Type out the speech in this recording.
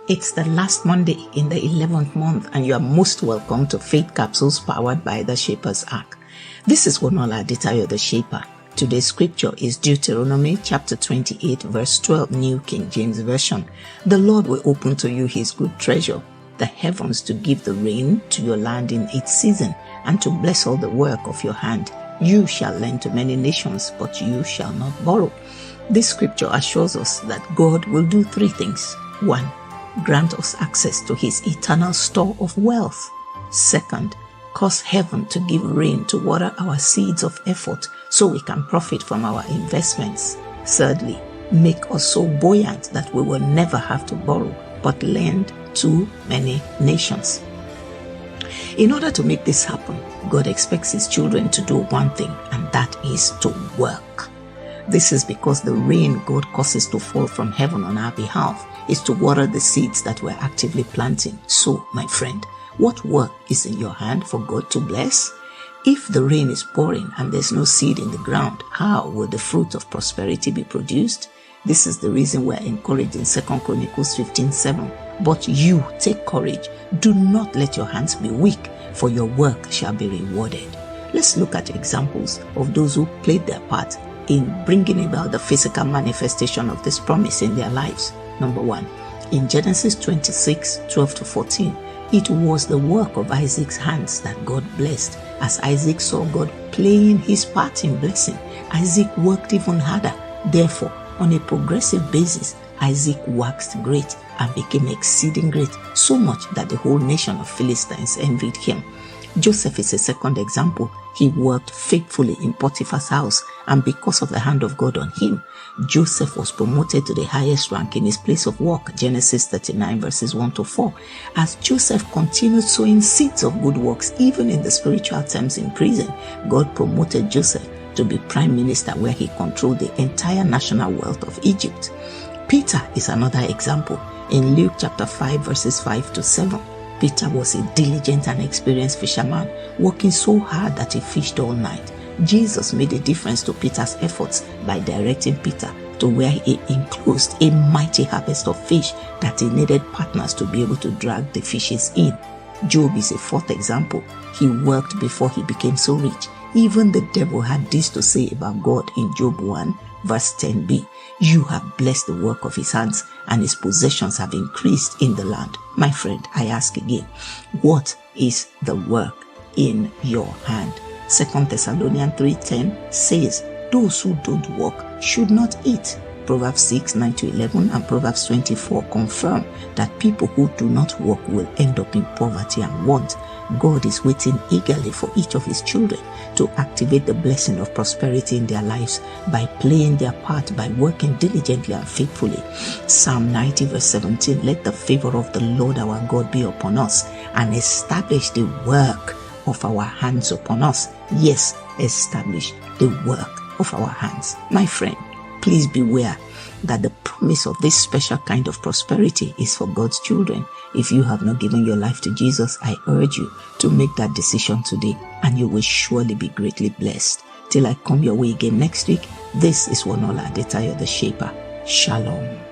It's the last Monday in the 11th month, and you are most welcome to Faith Capsules powered by the Shaper's Ark. This is Wonuola Adetayo, the Shaper. Today's scripture is Deuteronomy chapter 28, verse 12, New King James Version. The Lord will open to you his good treasure, the heavens, to give the rain to your land in its season, and to bless all the work of your hand. You shall lend to many nations, but you shall not borrow. This scripture assures us that God will do three things. 1. Grant us access to his eternal store of wealth. 2. Cause heaven to give rain to water our seeds of effort so we can profit from our investments. 3. Make us so buoyant that we will never have to borrow, but lend to many nations. In order to make this happen, God expects his children to do one thing, and that is to work. This is because the rain God causes to fall from heaven on our behalf is to water the seeds that we're actively planting. So, my friend, what work is in your hand for God to bless? If the rain is pouring and there's no seed in the ground, how will the fruit of prosperity be produced? This is the reason we're encouraged in 2 Chronicles 15:7. But you take courage. Do not let your hands be weak, for your work shall be rewarded. Let's look at examples of those who played their part in bringing about the physical manifestation of this promise in their lives. Number 1, in Genesis 26:12-14, it was the work of Isaac's hands that God blessed. As Isaac saw God playing his part in blessing, Isaac worked even harder. Therefore, on a progressive basis, Isaac waxed great and became exceeding great, so much that the whole nation of Philistines envied him. Joseph is a second example. He worked faithfully in Potiphar's house, and because of the hand of God on him, Joseph was promoted to the highest rank in his place of work. Genesis 39 verses 1-4. As Joseph continued sowing seeds of good works, even in the spiritual terms in prison, God promoted Joseph to be prime minister, where he controlled the entire national wealth of Egypt. Peter is another example. In Luke chapter 5 verses 5-7, Peter was a diligent and experienced fisherman, working so hard that he fished all night. Jesus made a difference to Peter's efforts by directing Peter to where he enclosed a mighty harvest of fish that he needed partners to be able to drag the fishes in. Job is a fourth example. He worked before he became so rich. Even the devil had this to say about God in Job 1 verse 10b. You have blessed the work of his hands, and his possessions have increased in the land. My friend, I ask again, what is the work in your hand? 2 Thessalonians 3:10 says, those who don't work should not eat. Proverbs 6:9-11 and Proverbs 24 confirm that people who do not work will end up in poverty and want. God is waiting eagerly for each of his children to activate the blessing of prosperity in their lives by playing their part, by working diligently and faithfully. Psalm 90 verse 17, let the favor of the Lord our God be upon us, and establish the work of our hands upon us. Yes, establish the work of our hands. My friend, please beware that the promise of this special kind of prosperity is for God's children. If you have not given your life to Jesus, I urge you to make that decision today, and you will surely be greatly blessed. Till I come your way again next week, this is Wonuola Adetayo, the Shaper. Shalom.